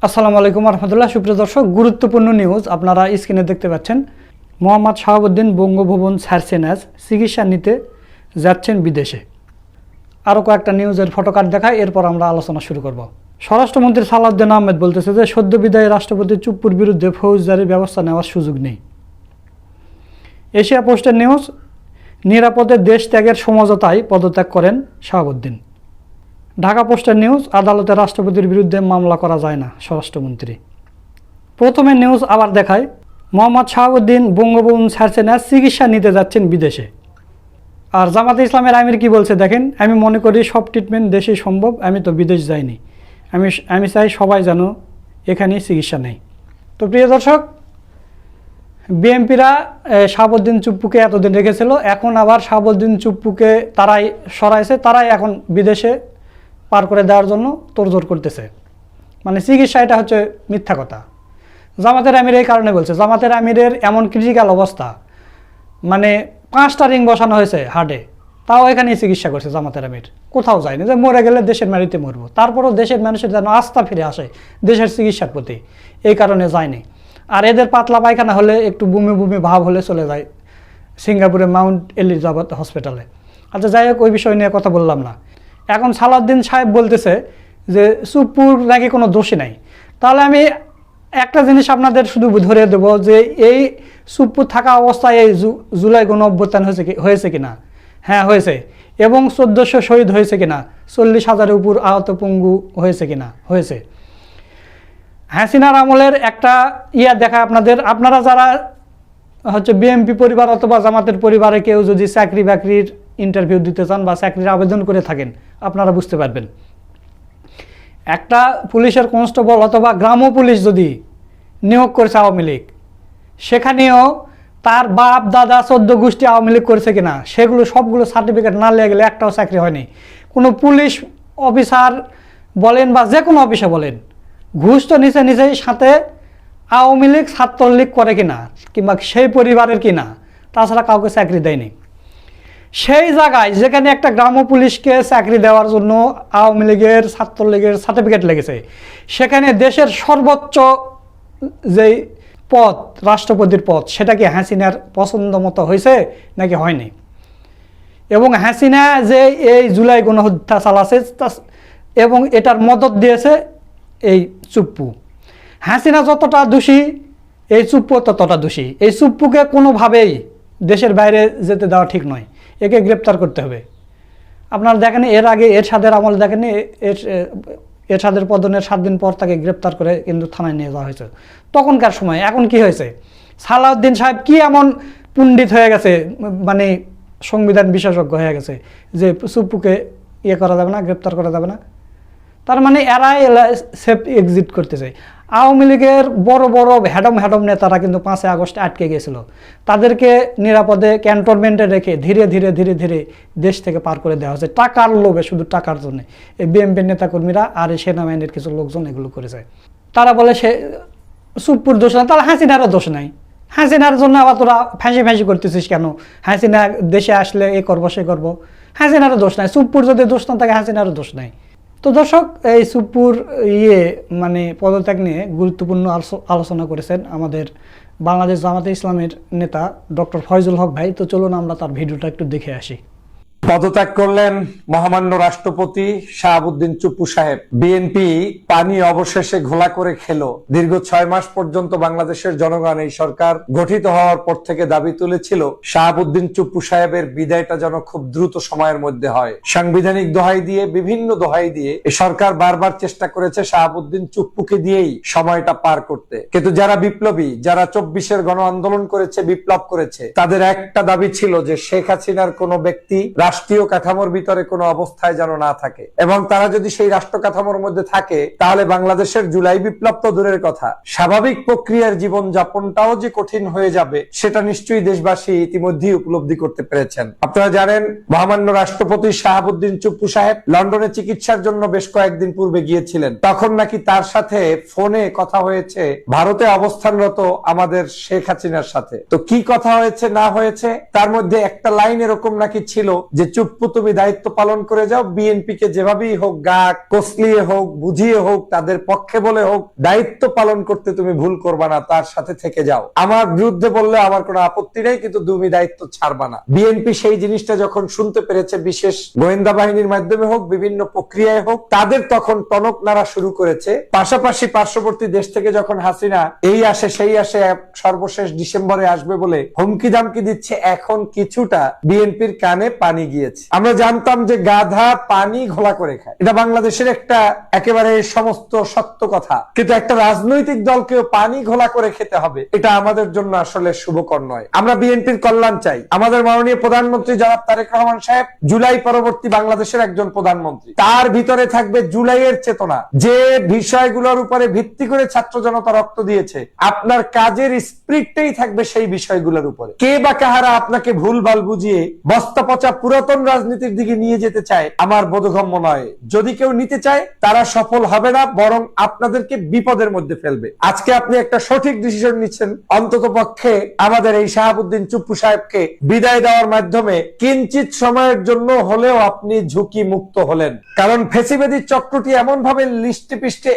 আসসালামু আলাইকুম রহমতুল্লাহ। সুপ্রিয় দর্শক, গুরুত্বপূর্ণ নিউজ আপনারা স্ক্রিনে দেখতে পাচ্ছেন। মোহাম্মদ শাহাবুদ্দিন বঙ্গভবন ছাড়ছেন, আজ চিকিৎসা নিতে যাচ্ছেন বিদেশে। আরও কয়েকটা নিউজের ফটোকার্ড দেখায়, এরপর আমরা আলোচনা শুরু করব। স্বরাষ্ট্রমন্ত্রী সালাউদ্দিন আহমেদ বলতেছে যে সদ্য বিদায়ী রাষ্ট্রপতি চুপ্পুর বিরুদ্ধে ফৌজদারি ব্যবস্থা নেওয়ার সুযোগ নেই। এশিয়া পোস্টের নিউজ, নিরাপদে দেশ ত্যাগের সমঝোতায় পদত্যাগ করেন শাহাবুদ্দিন। ঢাকা পোস্টের নিউজ, আদালতে রাষ্ট্রপতির বিরুদ্ধে মামলা করা যায় না স্বরাষ্ট্রমন্ত্রী। প্রথমে নিউজ আবার দেখায়, মোহাম্মদ শাহাবুদ্দিন বঙ্গভবন ছাড়ছেন, আজ চিকিৎসা নিতে যাচ্ছেন বিদেশে। আর জামাতে ইসলামের আমির কি বলছে দেখেন, আমি মনে করি সব ট্রিটমেন্ট দেশেই সম্ভব, আমি তো বিদেশ যাইনি, আমি চাই সবাই যেন এখানেই চিকিৎসা নেয়। তো প্রিয় দর্শক, বিএনপিরা শাহাবুদ্দিন চুপ্পুকে এতদিন রেখেছিল, এখন আবার শাহাবুদ্দিন চুপ্পুকে তারাই সরাইছে, তারাই এখন বিদেশে পার করে দেওয়ার জন্য তোড়জোড় করতেছে। মানে চিকিৎসা, এটা হচ্ছে মিথ্যা কথা। জামাতের আমির এই কারণে বলছে, জামাতের আমিরের এমন ক্রিটিক্যাল অবস্থা, মানে 5টা রিং বসানো হয়েছে হার্টে, তাও এখানেই চিকিৎসা করছে জামাতের আমির, কোথাও যায়নি যে মরে গেলে দেশের মাটিতে মরবো। তারপরও দেশের মানুষের যেন আস্থা ফিরে আসে দেশের চিকিৎসার প্রতি, এই কারণে যায়নি। আর এদের পাতলা পায়খানা হলে, একটু বমি বমি ভাব হলে চলে যায় সিঙ্গাপুরে মাউন্ট এলিজাবেথ হসপিটালে। আচ্ছা, যাই হোক, ওই বিষয় নিয়ে কথা বললাম না। এখন সালাউদ্দিন সাহেব বলতেছে যে চুপ্পুর নাকি কোনো দোষী নাই। তাহলে আমি একটা জিনিস আপনাদের শুধু ধরে দেবো যে এই চুপ্পু থাকা অবস্থায় এই জুলাই গণ অভ্যুত্থান হয়েছে কিনা? হ্যাঁ, হয়েছে। এবং 1400 শহীদ হয়েছে কিনা? 40,000-এর উপর আহত পঙ্গু হয়েছে কিনা? হয়েছে। হাসিনার আমলের একটা দেখায় আপনাদের, আপনারা যারা হচ্ছে বিএনপি পরিবার অথবা জামাতের পরিবারে কেউ যদি চাকরি বাকরির ইন্টারভিউ দিতে চান বা চাকরির আবেদন করে থাকেন, আপনারা বুঝতে পারবেন। একটা পুলিশের কনস্টেবল অথবা গ্রাম্য পুলিশ যদি নিয়োগ করেছে আওয়ামী লীগ, সেখানেও তার বাপ দাদা 14 গোষ্ঠী আওয়ামী লীগ করেছে কিনা, সেগুলো সবগুলো সার্টিফিকেট না লেগে গেলে একটাও চাকরি হয়নি। কোনো পুলিশ অফিসার বলেন বা যে কোনো অফিসে বলেন, ঘুষ তো নিজেই সাথে আওয়ামী লীগ ছাত্রলীগ করে কিনা কিংবা সেই পরিবারের কিনা, তাছাড়া কাউকে চাকরি দেয়নি। সেই জায়গায় যেখানে একটা গ্রাম্য পুলিশকে চাকরি দেওয়ার জন্য আওয়ামী লীগের ছাত্রলীগের সার্টিফিকেট লেগেছে, সেখানে দেশের সর্বোচ্চ যেই পদ, রাষ্ট্রপতির পদ, সেটা কি হাসিনার পছন্দ মতো হয়েছে নাকি হয়নি? এবং হাসিনা যে এই জুলাই গণহত্যা চালাচ্ছে এবং এটার মদত দিয়েছে এই চুপ্পু। হাসিনা যতটা দোষী, এই চুপ্পু ততটা দোষী। এই চুপ্পুকে কোনোভাবেই দেশের বাইরে যেতে দেওয়া ঠিক নয়, একে গ্রেপ্তার করতে হবে। আপনারা দেখেন, এর আগে এরশাদের আমল দেখেন, এরশাদের পতনের 7 দিন পর তাকে গ্রেপ্তার করে কিন্তু থানায় নিয়ে যাওয়া হয়েছে তখনকার সময়। এখন কি হয়েছে, সালাউদ্দিন সাহেব কি এমন পণ্ডিত হয়ে গেছে, মানে সংবিধান বিশেষজ্ঞ হয়ে গেছে যে চুপ্পুকে করা যাবে না, গ্রেপ্তার করা যাবে না। তার মানে এরাই সেফ এক্সিট করতেছে। আওয়ামী লীগের বড় বড় হ্যাডম নেতারা কিন্তু 5 আগস্টে আটকে গিয়েছিল, তাদেরকে নিরাপদে ক্যান্টনমেন্টে রেখে ধীরে ধীরে ধীরে ধীরে দেশ থেকে পার করে দেওয়া হয়েছে টাকার লোভে, শুধু টাকার জন্য। এই বিএনপির নেতাকর্মীরা আর এই সেনাবাহিনীর কিছু লোকজন এগুলো করেছে। তারা বলে সে চুপ্পুর দোষ নাই, তাহলে হাসিনারও দোষ নাই। হাসিনার জন্য আবার তোরা ফাঁসি করতেছিস কেন? হাসিনা দেশে আসলে এ করবো সে করবো, হাসিনারও দোষ নাই। চুপ্পুর যদি দোষ না থাকে, হাসিনারও দোষ নাই। তো দর্শক, এই চুপ্পুর মানে পদত্যাগ নিয়ে গুরুত্বপূর্ণ আলোচনা করেছেন আমাদের বাংলাদেশ জামাতে ইসলামের নেতা ডক্টর ফয়জুল হক ভাই। তো চলুন আমরা তার ভিডিওটা একটু দেখে আসি। পদত্যাগ করলেন মহামান্য রাষ্ট্রপতি শাহাবুদ্দিন চুপ্পু সাহেব। বিএনপি পানি অবশেষে ঘোলা করে খেলো। দীর্ঘ 6 মাস পর্যন্ত বাংলাদেশের জনগণ এই সরকার গঠিত হওয়ার পর থেকে দাবি তুলেছিল শাহাবুদ্দিন চুপ্পু সাহেবের বিদায়টা যেন খুব দ্রুত সময়ের মধ্যে হয়। সাংবিধানিক দোহাই দিয়ে, বিভিন্ন দোহাই দিয়ে এই সরকার বারবার চেষ্টা করেছে শাহাবুদ্দিন চুপ্পুকে দিয়েই সময়টা পার করতে। কিন্তু যারা বিপ্লবী, যারা 24-এর গণ আন্দোলন করেছে, বিপ্লব করেছে, তাদের একটা দাবি ছিল যে শেখ হাসিনার কোনো ব্যক্তি রাষ্ট্রীয় কাঠামোর ভিতরে কোনো অবস্থায় যেন না থাকে, এবং তারা যদি সেই রাষ্ট্র কাঠামোর মধ্যে থাকে, তাহলে বাংলাদেশের জুলাই বিপ্লব তো দূরের কথা, স্বাভাবিক প্রক্রিয়ার জীবন যাপনটাও যে কঠিন হয়ে যাবে, সেটা নিশ্চয়ই দেশবাসী ইতিমধ্যেই উপলব্ধি করতে পেরেছেন। আপনারা জানেন, মহামান্য রাষ্ট্রপতি শাহাবুদ্দিন চুপ্পু সাহেব লন্ডনে চিকিৎসার জন্য বেশ কয়েকদিন পূর্বে গিয়েছিলেন। তখন নাকি তার সাথে ফোনে কথা হয়েছে ভারতে অবস্থানরত আমাদের শেখ হাসিনার সাথে। তো কি কথা হয়েছে না হয়েছে, তার মধ্যে একটা লাইন এরকম নাকি ছিল যে যে চুপ্পু তুমি দায়িত্ব পালন করে যাও, বিএনপি কে যেভাবেই হোক গা কসলিয়ে হোক বুঝিয়ে হোক তাদের পক্ষে বলে হোক দায়িত্ব পালন করতে তুমি ভুল করবা না, তার সাথে থেকে যাও। আমার বিরুদ্ধে বললে আমার কোনো আপত্তি নেই, কিন্তু তুমি দায়িত্ব ছাড়বা না। বিএনপি সেই জিনিসটা যখন শুনতে পেরেছে, বিশেষ গোয়েন্দা বাহিনীর মাধ্যমে হোক বিভিন্ন প্রক্রিয়ায় হোক, তাদের তখন টনক নাড়া শুরু করেছে। পাশাপাশি পার্শ্ববর্তী দেশ থেকে যখন হাসিনা এই আসে সেই আসে সর্বশেষ ডিসেম্বরে আসবে বলে হুমকি দামকি দিচ্ছে, এখন কিছুটা বিএনপির কানে পানি গিয়েছে। আমরা জানতাম যে গাধা পানি ঘোলা করে খায়, এটা বাংলাদেশের একটা একেবারে সমস্ত সত্য কথা, কিন্তু একটা রাজনৈতিক দলকেও পানি ঘোলা করে খেতে হবে, এটা আমাদের জন্য আসলে শুভকর নয়। আমরা বিএনপির কল্যাণ চাই। আমাদের মাননীয় প্রধানমন্ত্রী জনাব তারেক রহমান সাহেব জুলাই পরবর্তী বাংলাদেশের একজন প্রধানমন্ত্রী, তার ভিতরে থাকবে জুলাইয়ের চেতনা, যে বিষয়গুলোর উপরে ভিত্তি করে ছাত্র জনতা রক্ত দিয়েছে। আপনার কাজের স্পিরিটটাই থাকবে সেই বিষয়গুলোর উপরে। কে বা কাহারা আপনাকে ভুলভাল বুঝিয়ে বস্তা পচা পুরাতন রাজনীতির দিকে নিয়ে যেতে চায় আমার বোধগম্য নয়। যদি কেউ নিতে চায় তারা সফল হবে না, বরং আপনাদেরকে বিপদের মধ্যে ফেলবে। আজকে আপনি একটা সঠিক ডিসিশন নিচ্ছেন, অন্তত পক্ষে আমাদের এই শাহাবুদ্দিন চুপ্পু সাহেবকে বিদায় দেওয়ার মাধ্যমে কিঞ্চিত সময়ের জন্য হলেও আপনি ঝুঁকি মুক্ত হলেন। কারণ ফেসিবাদী চক্রটি এমন ভাবে লিস্টে পিষ্টে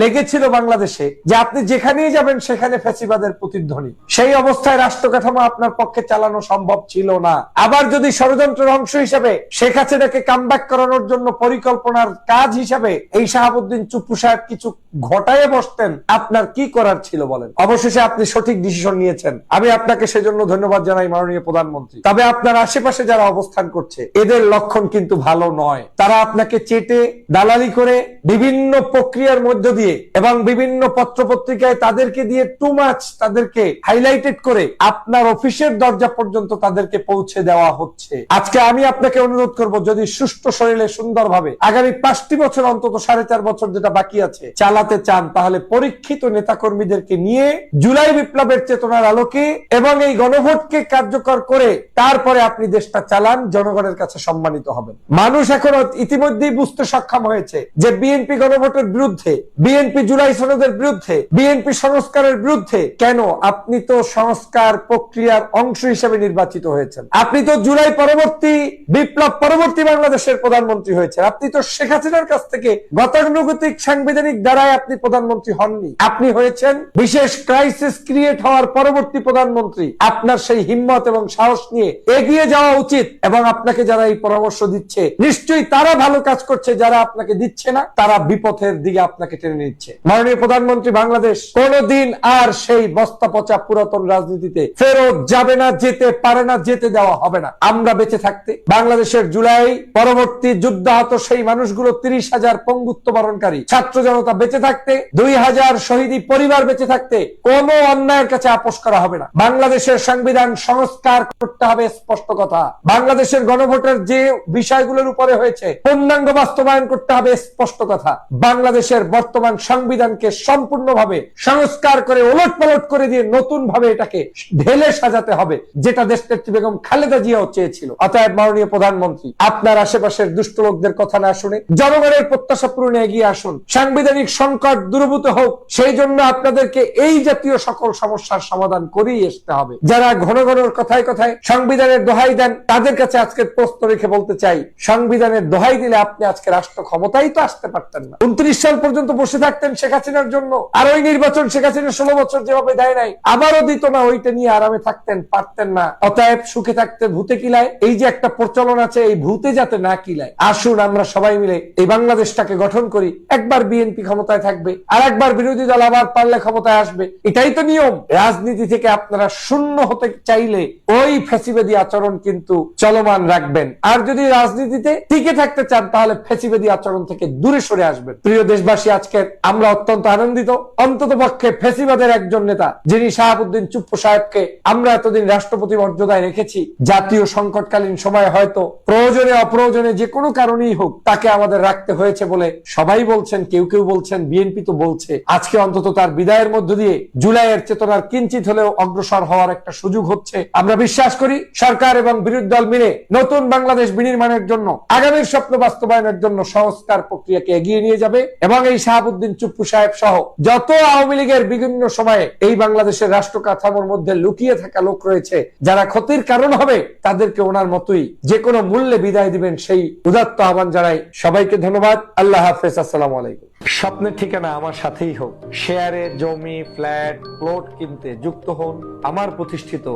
লেগেছিল বাংলাদেশে যে আপনি যেখানেই যাবেন সেখানে ফেসিবাদের প্রতিধ্বনি। সেই অবস্থায় রাষ্ট্র কাঠামো আপনার পক্ষে চালানো সম্ভব ছিল না। আবার যদি ষড়যন্ত্রের অংশ হিসাবে শেখ হাসিনাকে কামব্যাক করানোর জন্য পরিকল্পনার কাজ হিসাবে এই শাহাবুদ্দিন চুপ্পু সাহেব কিছু ঘটায় বসতেন, আপনার কি করার ছিল বলেন? অবশেষে আপনি সঠিক ডিসিশন নিয়েছেন, আমি আপনাকে সেজন্য ধন্যবাদ জানাই মাননীয় প্রধানমন্ত্রী। তবে আপনার আশেপাশে যারা অবস্থান করছে এদের লক্ষণ কিন্তু ভালো নয়। তারা আপনাকে চেটে দালালি করে বিভিন্ন প্রক্রিয়ার মধ্য দিয়ে এবং বিভিন্ন পত্র পত্রিকায় তাদেরকে দিয়ে টু মাচ তাদেরকে হাইলাইটেড করে আপনার অফিসের দরজা পর্যন্ত তাদেরকে পৌঁছে দেওয়া হচ্ছে। আজকে আমি আপনাকে অনুরোধ করব, যদি সুষ্ঠু শরীরে সুন্দরভাবে আগামী 5টি বছর অন্তত 4.5 বছর যেটা বাকি আছে চালাতে চান, তাহলে পরীক্ষিত নেতাকর্মীদেরকে নিয়ে জুলাই বিপ্লবের চেতনার আলোকে এবং এই গণভোটকে কার্যকর করে তারপরে আপনি দেশটা চালান, জনগণের কাছে সম্মানিত হবেন। মানুষ এখন ইতিমধ্যেই বুঝতে সক্ষম হয়েছে যে বিএনপি গণভোটের বিরুদ্ধে, বিএনপি জুলাই সনদের বিরুদ্ধে, বিএনপি সংস্কারের বিরুদ্ধে। কেন? আপনি তো সংস্কার প্রক্রিয়ার অংশ হিসেবে নির্বাচিত হয়েছেন। আপনি তো জুলাই পরবর্তী বিপ্লব পরবর্তী বাংলাদেশের প্রধানমন্ত্রী হয়েছেন। আপনি তো শেখ হাসিনার কাছ থেকে গতানুগতিক সাংবিধানিক দ্বারাই আপনি প্রধানমন্ত্রী হননি। আপনি হয়েছেন বিশেষ ক্রাইসিস ক্রিয়েট হওয়ার পরবর্তী প্রধানমন্ত্রী। আপনার সেই হিম্মত এবং সাহস নিয়ে এগিয়ে যাওয়া উচিত। এবং আপনাকে যারা এই পরামর্শ দিচ্ছে, নিশ্চয়ই তারা ভালো কাজ করছে, যারা আপনাকে দিচ্ছে না তারা বিপথের দিকে আপনাকে টেনে নিচ্ছে। মাননীয় প্রধানমন্ত্রী, বাংলাদেশ কোনদিন আর সেই বস্তা পচা পুরাতন রাজনীতিতে ফেরত যাবে না, যেতে পারে না, যেতে দেওয়া হবে না। আমরা বেঁচে থাকতে, বাংলাদেশের জুলাই পরবর্তী যুদ্ধাহত সেই মানুষগুলো 30,000 পঙ্গুত্ব বরণকারী ছাত্র জনতা বেঁচে থাকতে, 2,000 শহীদি পরিবার বেঁচে থাকতে কোন অন্যায়ের কাছে আপোষ করা হবে না। বাংলাদেশের সংবিধান সংস্কার করতে হবে, স্পষ্ট কথা। বাংলাদেশের গণভোটের যে বিষয়গুলোর উপরে হয়েছে পূর্ণাঙ্গ বাস্তবায়ন করতে হবে, স্পষ্ট কথা। বাংলাদেশের বর্তমান সংবিধানকে সম্পূর্ণভাবে সংস্কার করে ওলটপালট করে দিয়ে নতুন ভাবে এটাকে ঢেলে সাজাতে হবে, যেটা দেশনেত্রী বেগম খালেদা জিয়াও চেয়েছিল। অতএব মাননীয় প্রধানমন্ত্রী, আপনার আশেপাশের দুষ্ট লোকদের কথা না শুনে জনগণের প্রত্যাশা পূরণে এগিয়ে আসুন। সাংবিধানিক সংকট দূরীভূত হোক, সেই জন্য আপনাদেরকে এই জাতীয় সকল সমস্যার সমাধান করেই আসতে হবে। যারা ঘন ঘন কথায় কথায় সংবিধানের দোহাই দেন, তাদের কাছে আজকের প্রশ্ন রেখে বলতে চাই, সংবিধানের দোহাই দিলে আপনি আজকে রাষ্ট্র ক্ষমতায় তো আসতে পারতেন না। 29 সাল পর্যন্ত বসে থাকতেন শেখ হাসিনার জন্য, আর ওই নির্বাচন শেখ হাসিনা 16 বছর যেভাবে দেয় নাই, আবারও দিত না, ওইটা নিয়ে আরামে থাকতেন পারতেন না। অতএব সুখে থাকতে ভূতে কিলায়, এই যে একটা প্রচলন আছে, এই ভূতে যাতে না কিলায়। আসুন আমরা সবাই মিলে এই বাংলাদেশটাকে গঠন করি। একবার বিএনপি ক্ষমতায় থাকবে, আর একবার বিরোধী দল আবার পারলে ক্ষমতায় আসবে, এটাই তো নিয়ম। রাজনীতি থেকে আপনারা শূন্য হতে চাইলে ওই ফ্যাসিবাদী আচরণ কিন্তু চলমান রাখবেন। আর যদি রাজনীতিতে টিকে থাকতে চান, তাহলে ফ্যাসিবাদী আচরণ থেকে দূরে সরে আসবেন। প্রিয় দেশবাসী, আজকে আমরা অত্যন্ত আনন্দিত, অন্তত পক্ষে ফ্যাসিবাদের একজন নেতা যিনি শাহাবুদ্দিন চুপ্পু সাহেবকে আমরা এতদিন রাষ্ট্রপতি মর্যাদায় রেখেছি, জাতীয় সংকটকালীন সময় হয়তো প্রয়োজনে অপ্রয়োজনে যে কোনো কারণেই হোক তাকে আমাদের রাখতে হয়েছে বলে সবাই বলছেন, কেউ কেউ বলছেন, বিএনপি তো বলছে। আজকে অন্তত তার বিদায়ের মধ্য দিয়ে জুলাইয়ের চেতনার কিঞ্চিত হলেও অগ্রসর হওয়ার একটা সুযোগ হচ্ছে। আমরা বিশ্বাস করি সরকার এবং বিরোধী দল মিলে নতুন বাংলাদেশ বিনির্মাণের জন্য, আগামীর স্বপ্ন বাস্তবায়নের জন্য সংস্কার প্রক্রিয়াকে এগিয়ে নিয়ে যাবে। এবং এই শাহাবুদ্দিন চুপ্পু সাহেব সহ যত আওয়ামী লীগের বিভিন্ন সময়ে এই বাংলাদেশের রাষ্ট্র কাঠামোর মধ্যে লুকিয়ে থাকা লোক রয়েছে, যারা ক্ষতির কারণ হবে, তাদেরকে ওনার মতোই যে কোনো মূল্যে বিদায় দিবেন, সেই উদাত্ত আহ্বান জানাই। সবাইকে ধন্যবাদ। আল্লাহ হাফেজ। আসসালামু আলাইকুম। স্বপ্নের ঠিকানা আমার সাথেই হোক। শেয়ারে, জমি, ফ্ল্যাট, প্লট কিনতে যুক্ত হন আমার প্রতিষ্ঠিত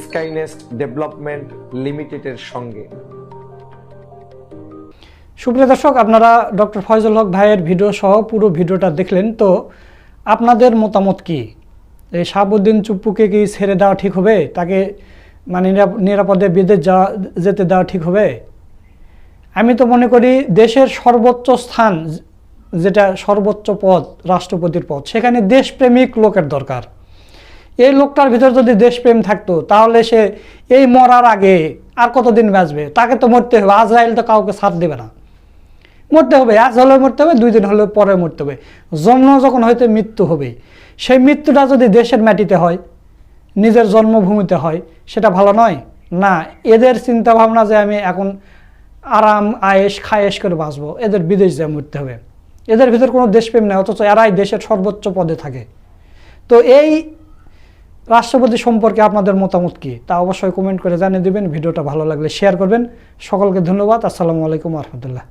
স্কাইনেস্ট ডেভেলপমেন্ট লিমিটেডের সঙ্গে। সুপ্রিয় দর্শক, আপনারা ডক্টর ফয়জুল হক ভাইয়ের ভিডিও সহ পুরো ভিডিওটা দেখলেন। তো আপনাদের মতামত কি? এই শাহাবুদ্দিন চুপ্পুকে কি ছেড়ে দেওয়া ঠিক হবে? তাকে মানে নিরাপদে বিদেশ যেতে দেওয়া ঠিক হবে? আমি তো মনে করি দেশের সর্বোচ্চ স্থান, যেটা সর্বোচ্চ পদ, রাষ্ট্রপতির পদ, সেখানে দেশপ্রেমিক লোকের দরকার। এই লোকটার ভিতর যদি দেশপ্রেম থাকতো তাহলে সে এই মরার আগে আর কতদিন বাঁচবে? তাকে তো মরতে হবে। আজরাইল তো কাউকে ছাড় দেবে না, মরতে হবে। আজ হলেও মরতে হবে, 2 দিন হলেও পরে মরতে হবে। জন্ম যখন হয়তো মৃত্যু হবেই। সেই মৃত্যুটা যদি দেশের মাটিতে হয়, নিজের জন্মভূমিতে হয়, সেটা ভালো নয় না। এদের চিন্তা ভাবনা যে আমি এখন আরাম আয়েশ খায়েশ করে বাঁচবো, এদের বিদেশ যা মরতে হবে। এদের ভিতর কোনো দেশপ্রেম নেই, অথচ এরাই দেশের সর্বোচ্চ পদে থাকে। তো এই রাষ্ট্রপতি সম্পর্কে আপনাদের মতামত কি, তা অবশ্যই কমেন্ট করে জানিয়ে দেবেন। ভিডিওটা ভালো লাগলে শেয়ার করবেন। সকলকে ধন্যবাদ। আসসালামু আলাইকুম ওয়া রাহমাতুল্লাহ।